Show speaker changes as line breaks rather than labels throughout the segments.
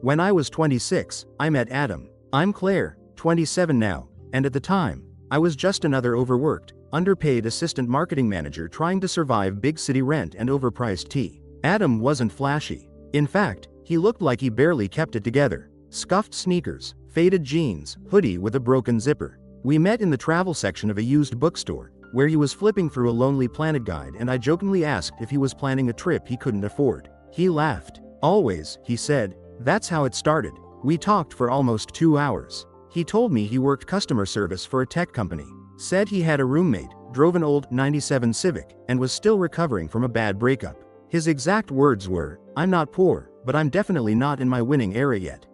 When I was 26, I met Adam. I'm Claire, 27 now, and at the time, I was just another overworked, underpaid assistant marketing manager trying to survive big city rent and overpriced tea. Adam wasn't flashy. In fact, he looked like he barely kept it together. Scuffed sneakers, faded jeans, hoodie with a broken zipper. We met in the travel section of a used bookstore, where he was flipping through a Lonely Planet guide, and I jokingly asked if he was planning a trip he couldn't afford. He laughed. "Always," he said. "That's how it started." We talked for almost 2 hours. He told me he worked customer service for a tech company, said he had a roommate, drove an old '97 Civic, and was still recovering from a bad breakup. His exact words were, "I'm not poor, but I'm definitely not in my winning era yet."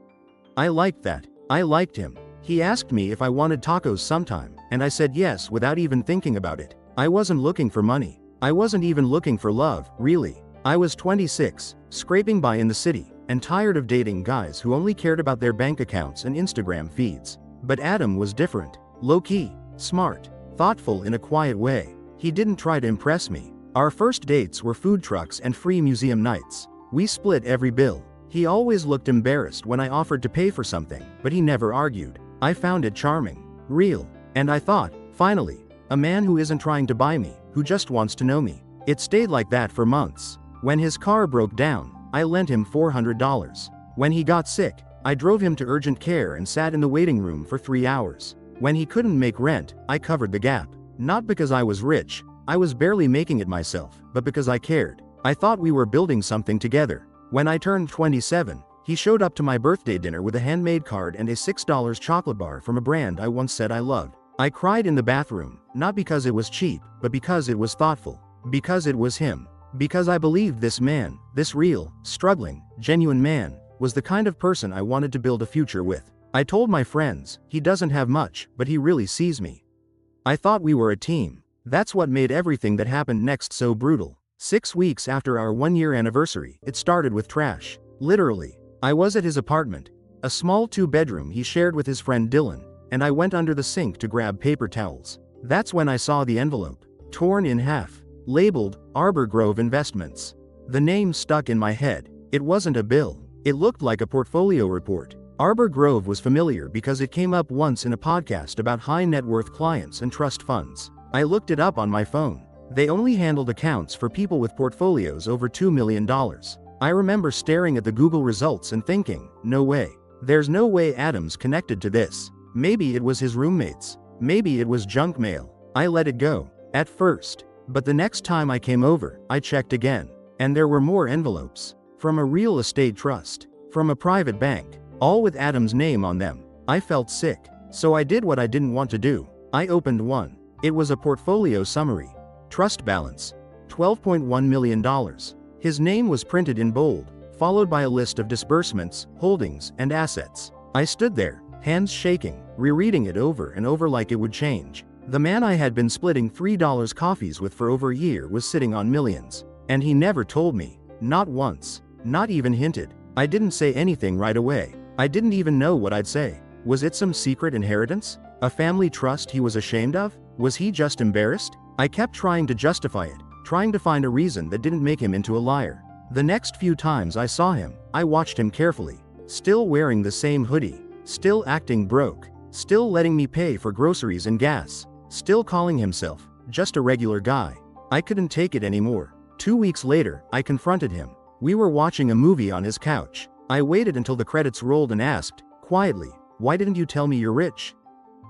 I liked that. I liked him. He asked me if I wanted tacos sometime, and I said yes without even thinking about it. I wasn't looking for money. I wasn't even looking for love, really. I was 26, scraping by in the city, and tired of dating guys who only cared about their bank accounts and Instagram feeds. But Adam was different. Low-key, smart, thoughtful in a quiet way. He didn't try to impress me. Our first dates were food trucks and free museum nights. We split every bill. He always looked embarrassed when I offered to pay for something, but he never argued. I found it charming, real, and I thought, finally, a man who isn't trying to buy me, who just wants to know me. It stayed like that for months. When his car broke down, I lent him $400. When he got sick, I drove him to urgent care and sat in the waiting room for 3 hours. When he couldn't make rent, I covered the gap. Not because I was rich, I was barely making it myself, but because I cared. I thought we were building something together. When I turned 27, he showed up to my birthday dinner with a handmade card and a $6 chocolate bar from a brand I once said I loved. I cried in the bathroom, not because it was cheap, but because it was thoughtful. Because it was him. Because I believed this man, this real, struggling, genuine man, was the kind of person I wanted to build a future with. I told my friends, he doesn't have much, but he really sees me. I thought we were a team. That's what made everything that happened next so brutal. 6 weeks after our 1-year anniversary, it started with trash. Literally. I was at his apartment, a small 2-bedroom he shared with his friend Dylan, and I went under the sink to grab paper towels. That's when I saw the envelope, torn in half, labeled, Arbor Grove Investments. The name stuck in my head. It wasn't a bill. It looked like a portfolio report. Arbor Grove was familiar because it came up once in a podcast about high net worth clients and trust funds. I looked it up on my phone. They only handled accounts for people with portfolios over $2 million. I remember staring at the Google results and thinking, no way. There's no way Adam's connected to this. Maybe it was his roommates. Maybe it was junk mail. I let it go, at first. But the next time I came over, I checked again. And there were more envelopes. From a real estate trust. From a private bank. All with Adam's name on them. I felt sick. So I did what I didn't want to do. I opened one. It was a portfolio summary. Trust balance. $12.1 million. His name was printed in bold, followed by a list of disbursements, holdings, and assets. I stood there, hands shaking, rereading it over and over like it would change. The man I had been splitting $3 coffees with for over a year was sitting on millions. And he never told me. Not once. Not even hinted. I didn't say anything right away. I didn't even know what I'd say. Was it some secret inheritance? A family trust he was ashamed of? Was he just embarrassed? I kept trying to justify it, trying to find a reason that didn't make him into a liar. The next few times I saw him, I watched him carefully. Still wearing the same hoodie. Still acting broke. Still letting me pay for groceries and gas. Still calling himself just a regular guy. I couldn't take it anymore. 2 weeks later, I confronted him. We were watching a movie on his couch. I waited until the credits rolled and asked, quietly, "Why didn't you tell me you're rich?"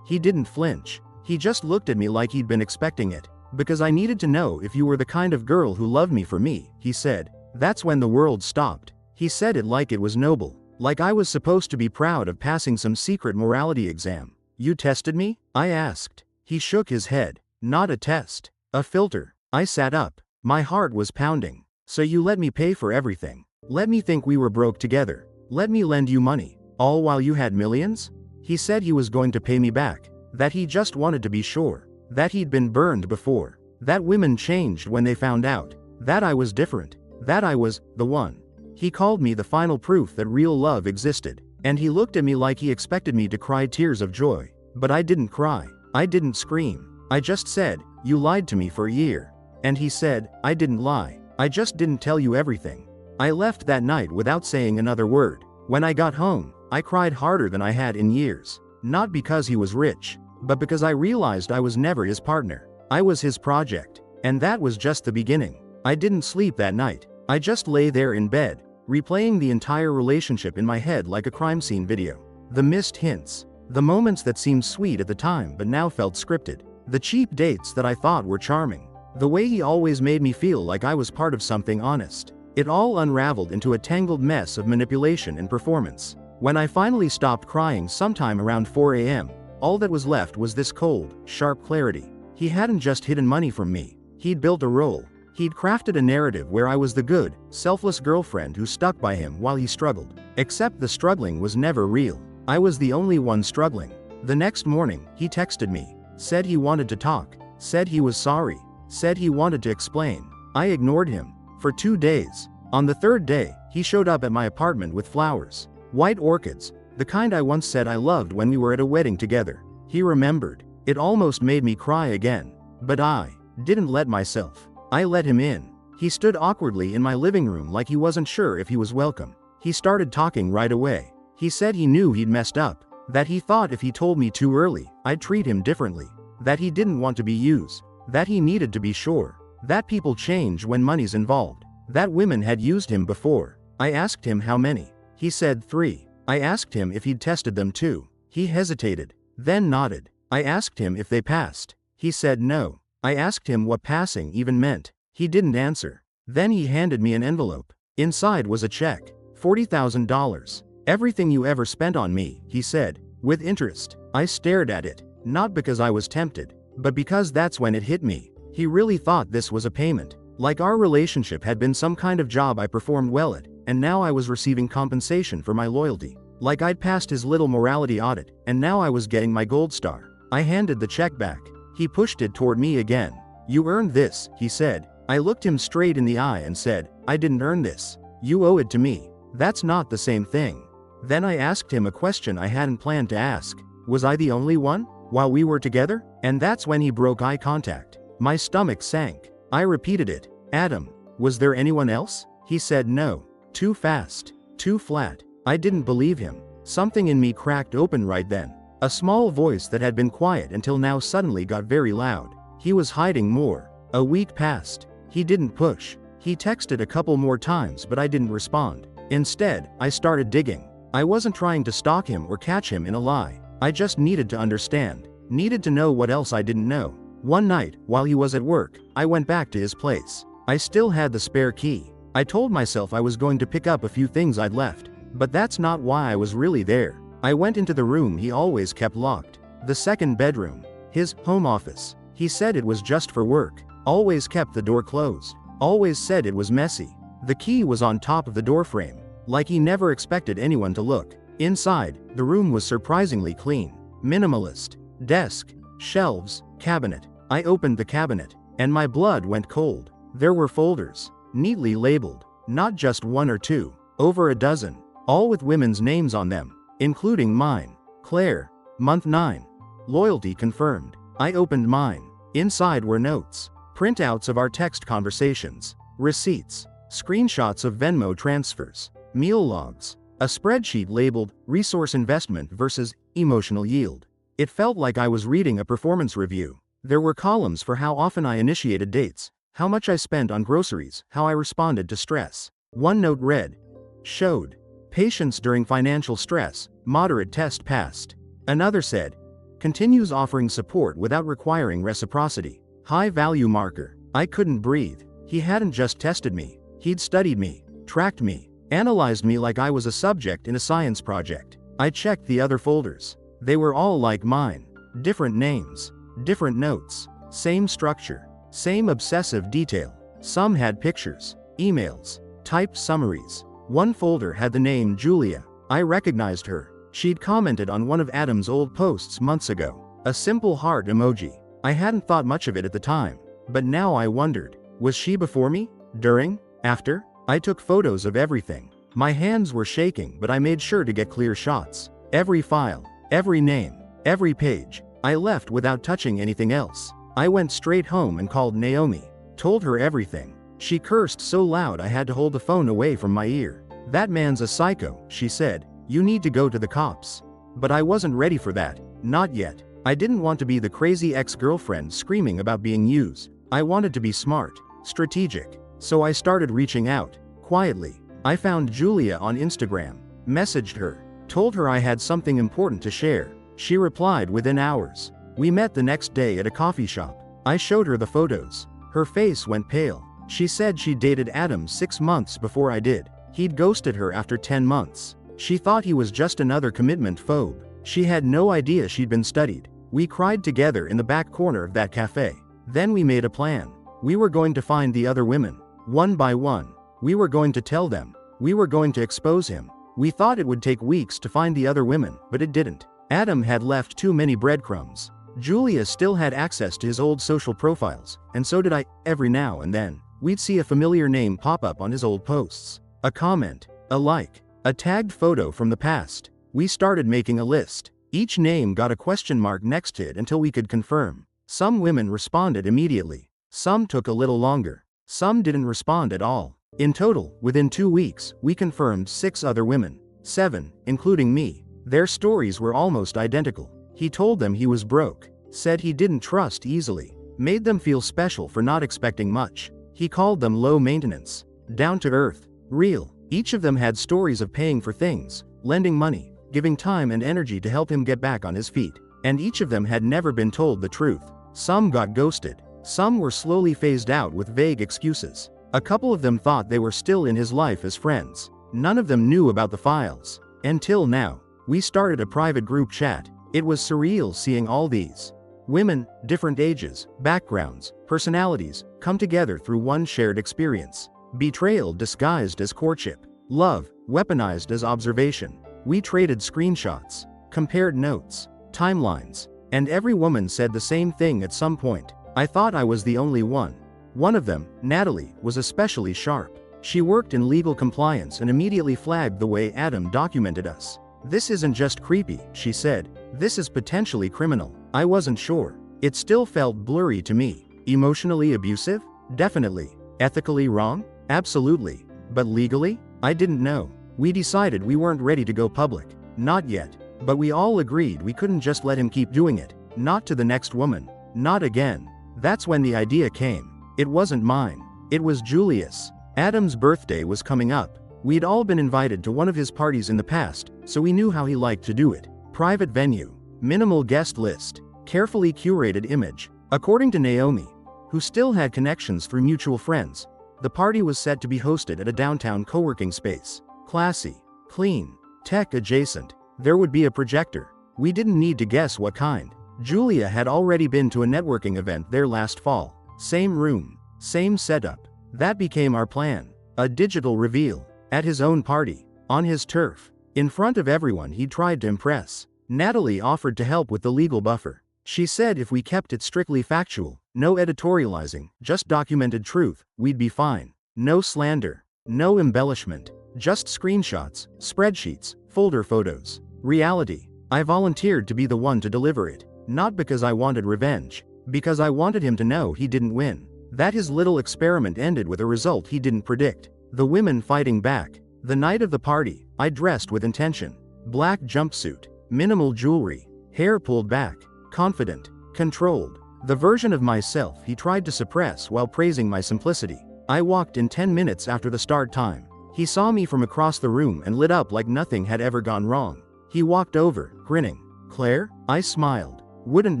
He didn't flinch. He just looked at me like he'd been expecting it. "Because I needed to know if you were the kind of girl who loved me for me," he said. That's when the world stopped. He said it like it was noble. Like I was supposed to be proud of passing some secret morality exam. "You tested me?" I asked. He shook his head. "Not a test. A filter." I sat up. My heart was pounding. "So you let me pay for everything. Let me think we were broke together. Let me lend you money. All while you had millions?" He said he was going to pay me back. That he just wanted to be sure. That he'd been burned before. That women changed when they found out. That I was different. That I was the one. He called me the final proof that real love existed. And he looked at me like he expected me to cry tears of joy. But I didn't cry. I didn't scream. I just said, "You lied to me for a year." And he said, "I didn't lie. I just didn't tell you everything." I left that night without saying another word. When I got home, I cried harder than I had in years. Not because he was rich, but because I realized I was never his partner. I was his project. And that was just the beginning. I didn't sleep that night. I just lay there in bed, replaying the entire relationship in my head like a crime scene video. The missed hints. The moments that seemed sweet at the time but now felt scripted. The cheap dates that I thought were charming. The way he always made me feel like I was part of something honest. It all unraveled into a tangled mess of manipulation and performance. When I finally stopped crying sometime around 4 a.m., all that was left was this cold, sharp clarity. He hadn't just hidden money from me. He'd built a role. He'd crafted a narrative where I was the good, selfless girlfriend who stuck by him while he struggled. Except the struggling was never real. I was the only one struggling. The next morning, he texted me, said he wanted to talk, said he was sorry, said he wanted to explain. I ignored him. For 2 days. On the third day, he showed up at my apartment with flowers. White orchids, the kind I once said I loved when we were at a wedding together. He remembered. It almost made me cry again. But I didn't let myself. I let him in. He stood awkwardly in my living room like he wasn't sure if he was welcome. He started talking right away. He said he knew he'd messed up. That he thought if he told me too early, I'd treat him differently. That he didn't want to be used. That he needed to be sure. That people change when money's involved. That women had used him before. I asked him how many. He said 3. I asked him if he'd tested them too. He hesitated, then nodded. I asked him if they passed. He said no. I asked him what passing even meant. He didn't answer. Then he handed me an envelope. Inside was a check. $40,000. Everything you ever spent on me, he said, with interest. I stared at it, not because I was tempted, but because that's when it hit me. He really thought this was a payment. Like our relationship had been some kind of job I performed well at, and now I was receiving compensation for my loyalty. Like I'd passed his little morality audit, and now I was getting my gold star. I handed the check back. He pushed it toward me again. You earned this, he said. I looked him straight in the eye and said, I didn't earn this. You owe it to me. That's not the same thing. Then I asked him a question I hadn't planned to ask. Was I the only one, while we were together? And that's when he broke eye contact. My stomach sank. I repeated it. Adam, was there anyone else? He said no. Too fast. Too flat. I didn't believe him. Something in me cracked open right then. A small voice that had been quiet until now suddenly got very loud. He was hiding more. A week passed. He didn't push. He texted a couple more times but I didn't respond. Instead, I started digging. I wasn't trying to stalk him or catch him in a lie. I just needed to understand. Needed to know what else I didn't know. One night, while he was at work, I went back to his place. I still had the spare key. I told myself I was going to pick up a few things I'd left. But that's not why I was really there. I went into the room he always kept locked. The second bedroom. His home office. He said it was just for work. Always kept the door closed. Always said it was messy. The key was on top of the doorframe. Like he never expected anyone to look. Inside, the room was surprisingly clean. Minimalist. Desk. Shelves. Cabinet. I opened the cabinet. And my blood went cold. There were folders. Neatly labeled. Not just 1 or 2. Over a dozen. All with women's names on them. Including mine. Claire. Month 9. Loyalty confirmed. I opened mine. Inside were notes. Printouts of our text conversations. Receipts. Screenshots of Venmo transfers. Meal logs. A spreadsheet labeled Resource Investment versus Emotional Yield. It felt like I was reading a performance review. There were columns for how often I initiated dates, how much I spent on groceries, how I responded to stress. One note read, showed patience during financial stress, moderate test passed. Another said, continues offering support without requiring reciprocity. High value marker. I couldn't breathe. He hadn't just tested me. He'd studied me, tracked me, analyzed me like I was a subject in a science project. I checked the other folders. They were all like mine. Different names. Different notes. Same structure. Same obsessive detail. Some had pictures, emails, typed summaries. One folder had the name Julia. I recognized her. She'd commented on one of Adam's old posts months ago. A simple heart emoji. I hadn't thought much of it at the time, but now I wondered, was she before me? During? After? I took photos of everything. My hands were shaking but I made sure to get clear shots. Every file, every name, every page. I left without touching anything else. I went straight home and called Naomi. Told her everything. She cursed so loud I had to hold the phone away from my ear. "That man's a psycho," she said. "You need to go to the cops." But I wasn't ready for that. Not yet. I didn't want to be the crazy ex-girlfriend screaming about being used. I wanted to be smart, strategic. So I started reaching out. Quietly. I found Julia on Instagram, messaged her, told her I had something important to share. She replied within hours. We met the next day at a coffee shop. I showed her the photos. Her face went pale. She said she dated Adam 6 months before I did. He'd ghosted her after 10 months. She thought he was just another commitment phobe. She had no idea she'd been studied. We cried together in the back corner of that cafe. Then we made a plan. We were going to find the other women. One by one. We were going to tell them. We were going to expose him. We thought it would take weeks to find the other women, but it didn't. Adam had left too many breadcrumbs. Julia still had access to his old social profiles, and so did I. Every now and then, we'd see a familiar name pop up on his old posts. A comment, a like, a tagged photo from the past. We started making a list. Each name got a question mark next to it until we could confirm. Some women responded immediately. Some took a little longer. Some didn't respond at all. In total, within 2 weeks, we confirmed 6 other women. 7, including me. Their stories were almost identical. He told them he was broke, said he didn't trust easily, made them feel special for not expecting much. He called them low maintenance, down to earth, real. Each of them had stories of paying for things, lending money, giving time and energy to help him get back on his feet. And each of them had never been told the truth. Some got ghosted. Some were slowly phased out with vague excuses. A couple of them thought they were still in his life as friends. None of them knew about the files. Until now. We started a private group chat. It was surreal seeing all these women, different ages, backgrounds, personalities, come together through one shared experience. Betrayal disguised as courtship. Love, weaponized as observation. We traded screenshots, compared notes, timelines, and every woman said the same thing at some point. I thought I was the only one. One of them, Natalie, was especially sharp. She worked in legal compliance and immediately flagged the way Adam documented us. "This isn't just creepy," she said. "This is potentially criminal." I wasn't sure. It still felt blurry to me. Emotionally abusive? Definitely. Ethically wrong? Absolutely. But legally? I didn't know. We decided we weren't ready to go public. Not yet. But we all agreed we couldn't just let him keep doing it. Not to the next woman. Not again. That's when the idea came. It wasn't mine. It was Julius. Adam's birthday was coming up. We'd all been invited to one of his parties in the past, so we knew how he liked to do it. Private venue. Minimal guest list. Carefully curated image. According to Naomi, who still had connections through mutual friends, the party was set to be hosted at a downtown co-working space. Classy. Clean. Tech adjacent. There would be a projector. We didn't need to guess what kind. Julia had already been to a networking event there last fall. Same room. Same setup. That became our plan. A digital reveal. At his own party. On his turf. In front of everyone he tried to impress. Natalie offered to help with the legal buffer. She said if we kept it strictly factual, no editorializing, just documented truth, we'd be fine. No slander. No embellishment. Just screenshots, spreadsheets, folder photos. Reality. I volunteered to be the one to deliver it. Not because I wanted revenge. Because I wanted him to know he didn't win. That his little experiment ended with a result he didn't predict. The women fighting back. The night of the party, I dressed with intention. Black jumpsuit. Minimal jewelry. Hair pulled back. Confident. Controlled. The version of myself he tried to suppress while praising my simplicity. I walked in 10 minutes after the start time. He saw me from across the room and lit up like nothing had ever gone wrong. He walked over, grinning. "Claire?" I smiled. Wouldn't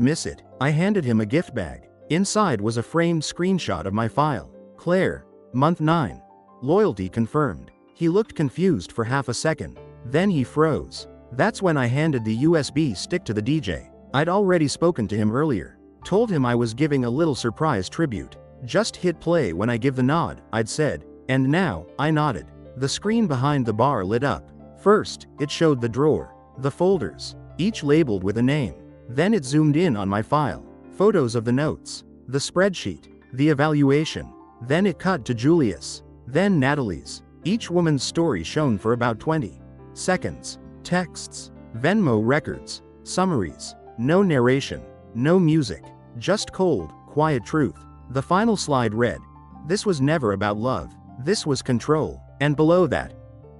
miss it. I handed him a gift bag. Inside was a framed screenshot of my file. "Claire. Month 9. Loyalty confirmed." He looked confused for half a second. Then he froze. That's when I handed the USB stick to the DJ. I'd already spoken to him earlier. Told him I was giving a little surprise tribute. "Just hit play when I give the nod," I'd said. And now, I nodded. The screen behind the bar lit up. First, it showed the drawer. The folders. Each labeled with a name. Then it zoomed in on my file. Photos of the notes. The spreadsheet. The evaluation. Then it cut to Julius. Then Natalie's. Each woman's story shown for about 20 seconds. Texts. Venmo records. Summaries. No narration. No music. Just cold, quiet truth. The final slide read, "This was never about love. This was control." And below that,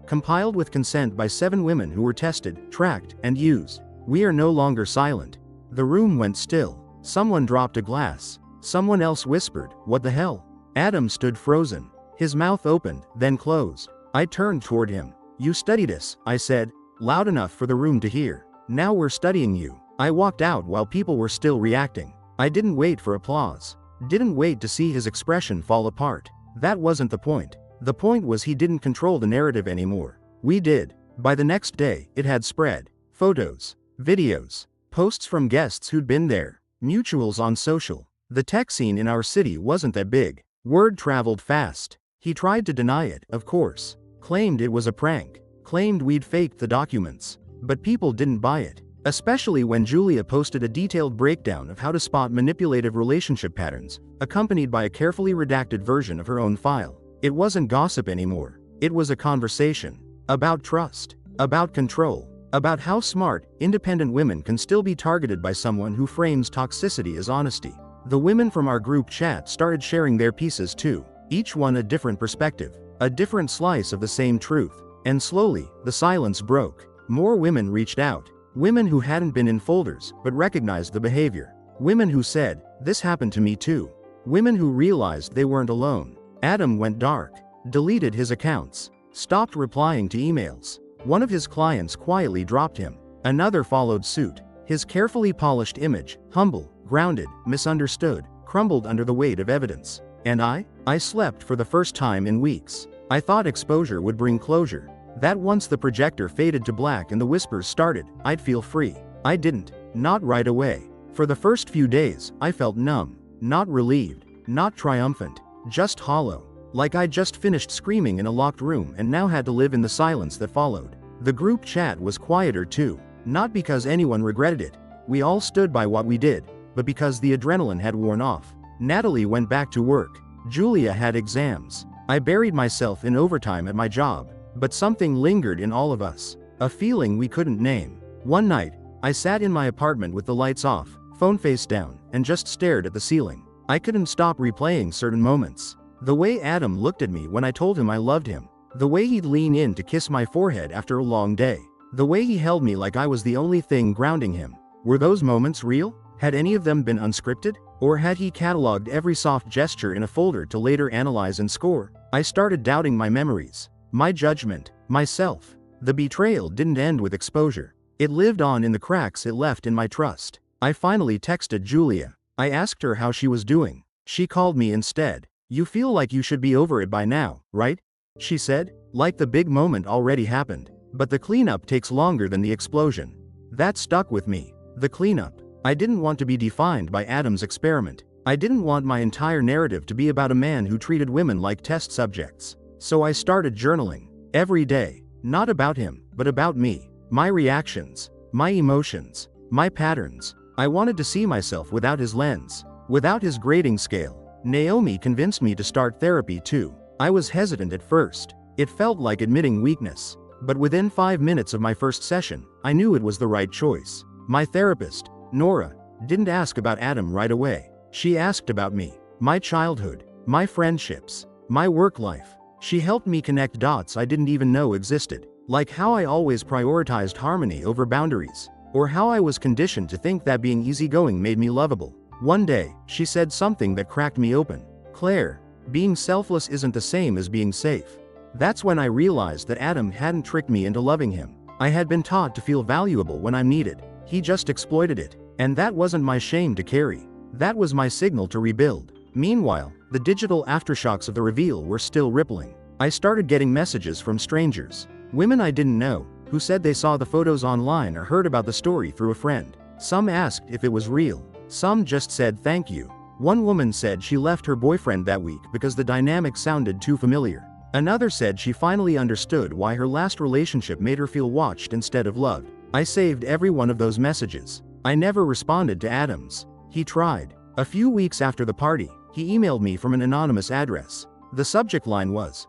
compiled with consent by 7 women who were tested, tracked, and used. We are no longer silent. The room went still. Someone dropped a glass. Someone else whispered, "What the hell?" Adam stood frozen. His mouth opened, then closed. I turned toward him. "You studied us," I said, loud enough for the room to hear. "Now we're studying you." I walked out while people were still reacting. I didn't wait for applause. Didn't wait to see his expression fall apart. That wasn't the point. The point was he didn't control the narrative anymore. We did. By the next day, it had spread. Photos, videos, posts from guests who'd been there, mutuals on social. The tech scene in our city wasn't that big. Word traveled fast. He tried to deny it, of course. Claimed it was a prank. Claimed we'd faked the documents. But people didn't buy it. Especially when Julia posted a detailed breakdown of how to spot manipulative relationship patterns, accompanied by a carefully redacted version of her own file. It wasn't gossip anymore. It was a conversation. About trust. About control. About how smart, independent women can still be targeted by someone who frames toxicity as honesty. The women from our group chat started sharing their pieces too, each one a different perspective, a different slice of the same truth. And slowly, the silence broke. More women reached out. Women who hadn't been in folders, but recognized the behavior. Women who said, "This happened to me too." Women who realized they weren't alone. Adam went dark. Deleted his accounts. Stopped replying to emails. One of his clients quietly dropped him. Another followed suit. His carefully polished image, humble, grounded, misunderstood, crumbled under the weight of evidence. And I slept for the first time in weeks. I thought exposure would bring closure. That once the projector faded to black and the whispers started, I'd feel free. I didn't. Not right away. For the first few days, I felt numb. Not relieved. Not triumphant. Just hollow. Like I'd just finished screaming in a locked room and now had to live in the silence that followed. The group chat was quieter too. Not because anyone regretted it. We all stood by what we did. But because the adrenaline had worn off. Natalie went back to work. Julia had exams. I buried myself in overtime at my job. But something lingered in all of us. A feeling we couldn't name. One night, I sat in my apartment with the lights off, phone face down, and just stared at the ceiling. I couldn't stop replaying certain moments. The way Adam looked at me when I told him I loved him. The way he'd lean in to kiss my forehead after a long day. The way he held me like I was the only thing grounding him. Were those moments real? Had any of them been unscripted? Or had he cataloged every soft gesture in a folder to later analyze and score? I started doubting my memories. My judgment, myself. The betrayal didn't end with exposure. It lived on in the cracks it left in my trust. I finally texted Julia. I asked her how she was doing. She called me instead. "You feel like you should be over it by now, right?" she said. Like the big moment already happened. But the cleanup takes longer than the explosion. That stuck with me. The cleanup. I didn't want to be defined by Adam's experiment. I didn't want my entire narrative to be about a man who treated women like test subjects. So I started journaling. Every day. Not about him, but about me. My reactions. My emotions. My patterns. I wanted to see myself without his lens. Without his grading scale. Naomi convinced me to start therapy too. I was hesitant at first. It felt like admitting weakness. But within 5 minutes of my first session, I knew it was the right choice. My therapist, Nora, didn't ask about Adam right away. She asked about me. My childhood. My friendships. My work life. She helped me connect dots I didn't even know existed. Like how I always prioritized harmony over boundaries. Or how I was conditioned to think that being easygoing made me lovable. One day, she said something that cracked me open. "Claire, being selfless isn't the same as being safe." That's when I realized that Adam hadn't tricked me into loving him. I had been taught to feel valuable when I'm needed. He just exploited it. And that wasn't my shame to carry. That was my signal to rebuild. Meanwhile, the digital aftershocks of the reveal were still rippling. I started getting messages from strangers. Women I didn't know, who said they saw the photos online or heard about the story through a friend. Some asked if it was real. Some just said thank you. One woman said she left her boyfriend that week because the dynamic sounded too familiar. Another said she finally understood why her last relationship made her feel watched instead of loved. I saved every one of those messages. I never responded to Adam's. He tried. A few weeks after the party, he emailed me from an anonymous address. The subject line was,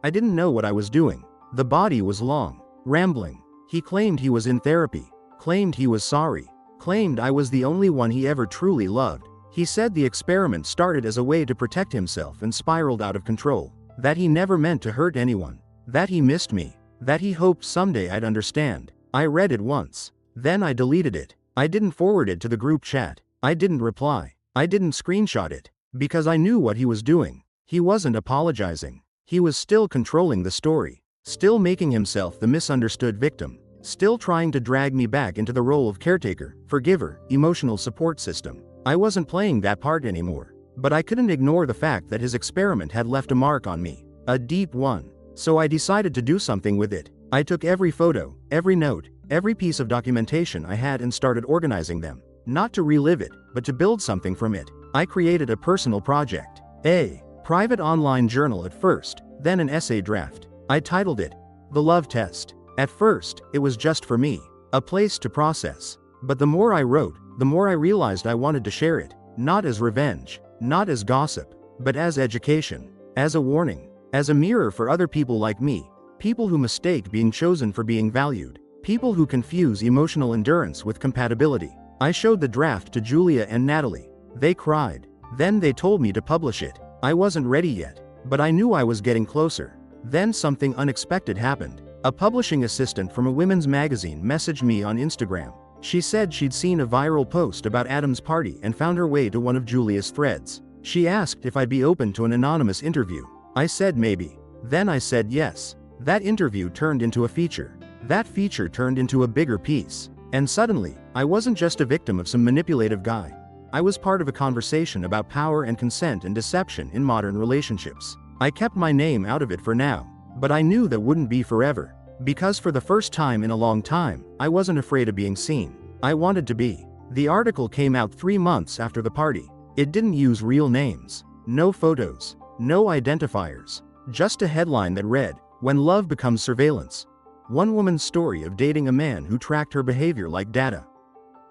"I didn't know what I was doing." The body was long, rambling. He claimed he was in therapy. Claimed he was sorry. Claimed I was the only one he ever truly loved. He said the experiment started as a way to protect himself and spiraled out of control. That he never meant to hurt anyone. That he missed me. that he hoped someday I'd understand. I read it once. Then I deleted it. I didn't forward it to the group chat. I didn't reply. I didn't screenshot it. Because I knew what he was doing. He wasn't apologizing. He was still controlling the story. Still making himself the misunderstood victim. Still trying to drag me back into the role of caretaker, forgiver, emotional support system. I wasn't playing that part anymore. But I couldn't ignore the fact that his experiment had left a mark on me. A deep one. So I decided to do something with it. I took every photo, every note, every piece of documentation I had and started organizing them. Not to relive it, but to build something from it. I created a personal project. A private online journal at first, then an essay draft. I titled it, The Love Test. At first, it was just for me. A place to process. But the more I wrote, the more I realized I wanted to share it. Not as revenge. Not as gossip. But as education. As a warning. As a mirror for other people like me. People who mistake being chosen for being valued. People who confuse emotional endurance with compatibility. I showed the draft to Julia and Natalie. They cried. Then they told me to publish it. I wasn't ready yet. But I knew I was getting closer. Then something unexpected happened. A publishing assistant from a women's magazine messaged me on Instagram. She said she'd seen a viral post about Adam's party and found her way to one of Julia's threads. She asked if I'd be open to an anonymous interview. I said maybe. Then I said yes. That interview turned into a feature. That feature turned into a bigger piece. And suddenly, I wasn't just a victim of some manipulative guy. I was part of a conversation about power and consent and deception in modern relationships. I kept my name out of it for now. But I knew that wouldn't be forever. Because for the first time in a long time, I wasn't afraid of being seen. I wanted to be. The article came out 3 months after the party. It didn't use real names. No photos. No identifiers. Just a headline that read, When Love Becomes Surveillance. One woman's story of dating a man who tracked her behavior like data.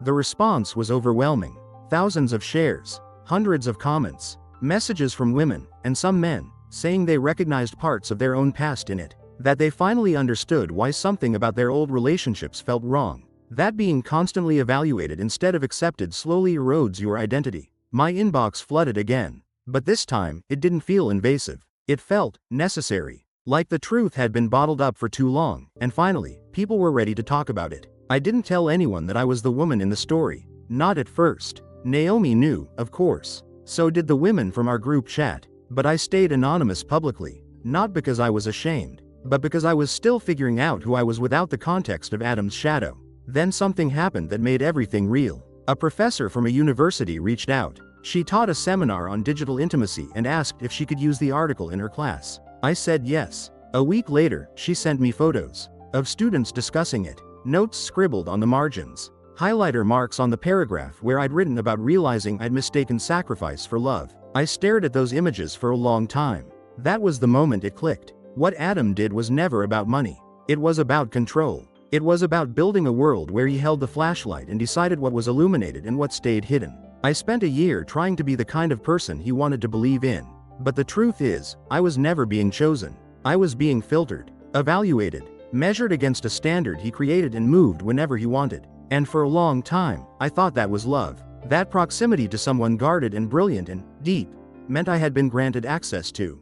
The response was overwhelming. Thousands of shares. Hundreds of comments. Messages from women, and some men, saying they recognized parts of their own past in it. That they finally understood why something about their old relationships felt wrong. That being constantly evaluated instead of accepted slowly erodes your identity. My inbox flooded again. But this time, it didn't feel invasive. It felt necessary. Like the truth had been bottled up for too long, and finally, people were ready to talk about it. I didn't tell anyone that I was the woman in the story. Not at first. Naomi knew, of course. So did the women from our group chat. But I stayed anonymous publicly. Not because I was ashamed. But because I was still figuring out who I was without the context of Adam's shadow. Then something happened that made everything real. A professor from a university reached out. She taught a seminar on digital intimacy and asked if she could use the article in her class. I said yes. A week later, she sent me photos of students discussing it, notes scribbled on the margins, highlighter marks on the paragraph where I'd written about realizing I'd mistaken sacrifice for love. I stared at those images for a long time. That was the moment it clicked. What Adam did was never about money. It was about control. It was about building a world where he held the flashlight and decided what was illuminated and what stayed hidden. I spent a year trying to be the kind of person he wanted to believe in. But the truth is, I was never being chosen. I was being filtered, evaluated, measured against a standard he created and moved whenever he wanted. And for a long time, I thought that was love. That proximity to someone guarded and brilliant and deep meant I had been granted access to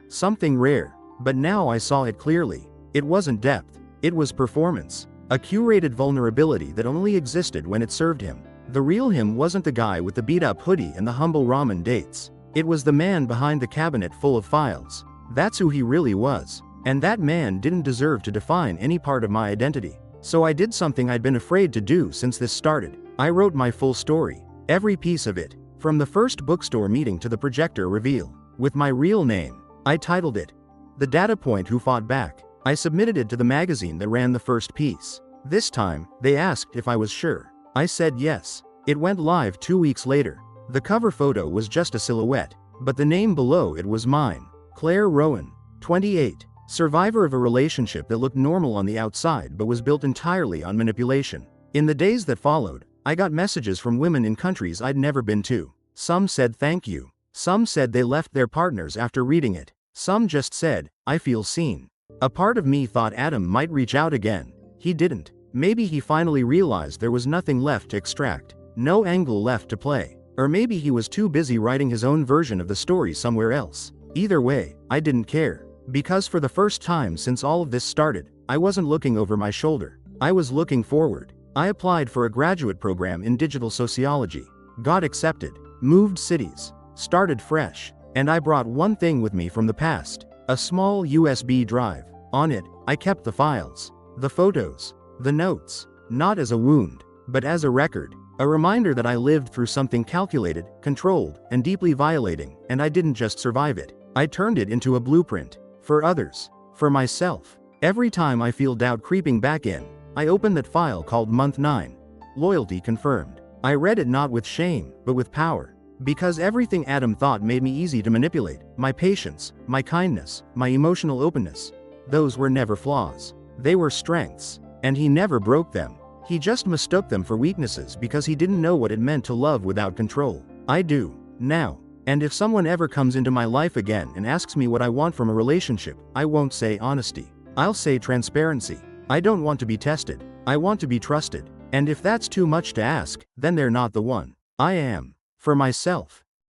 something rare. But now I saw it clearly. It wasn't depth. It was performance. A curated vulnerability that only existed when it served him. The real him wasn't the guy with the beat-up hoodie and the humble ramen dates. It was the man behind the cabinet full of files. That's who he really was. And that man didn't deserve to define any part of my identity. So I did something I'd been afraid to do since this started. I wrote my full story. Every piece of it. From the first bookstore meeting to the projector reveal. With my real name. I titled it, The Data Point Who Fought Back. I submitted it to the magazine that ran the first piece. This time, they asked if I was sure. I said yes. It went live 2 weeks later. The cover photo was just a silhouette, but the name below it was mine. Claire Rowan, 28, survivor of a relationship that looked normal on the outside but was built entirely on manipulation. In the days that followed, I got messages from women in countries I'd never been to. Some said thank you. Some said they left their partners after reading it. Some just said, I feel seen. A part of me thought Adam might reach out again. He didn't. Maybe he finally realized there was nothing left to extract. No angle left to play. Or maybe he was too busy writing his own version of the story somewhere else. Either way, I didn't care. Because for the first time since all of this started, I wasn't looking over my shoulder. I was looking forward. I applied for a graduate program in digital sociology, got accepted, moved cities, started fresh, and I brought one thing with me from the past, a small USB drive. On it, I kept the files, the photos, the notes, not as a wound, but as a record, a reminder that I lived through something calculated, controlled, and deeply violating, and I didn't just survive it. I turned it into a blueprint. For others. For myself. Every time I feel doubt creeping back in, I open that file called Month 9. Loyalty confirmed. I read it not with shame, but with power. Because everything Adam thought made me easy to manipulate, my patience, my kindness, my emotional openness, those were never flaws. They were strengths. And he never broke them. He just mistook them for weaknesses because he didn't know what it meant to love without control. I do. Now. And if someone ever comes into my life again and asks me what I want from a relationship, I won't say honesty. I'll say transparency. I don't want to be tested. I want to be trusted. And if that's too much to ask, then they're not the one. I am. For myself.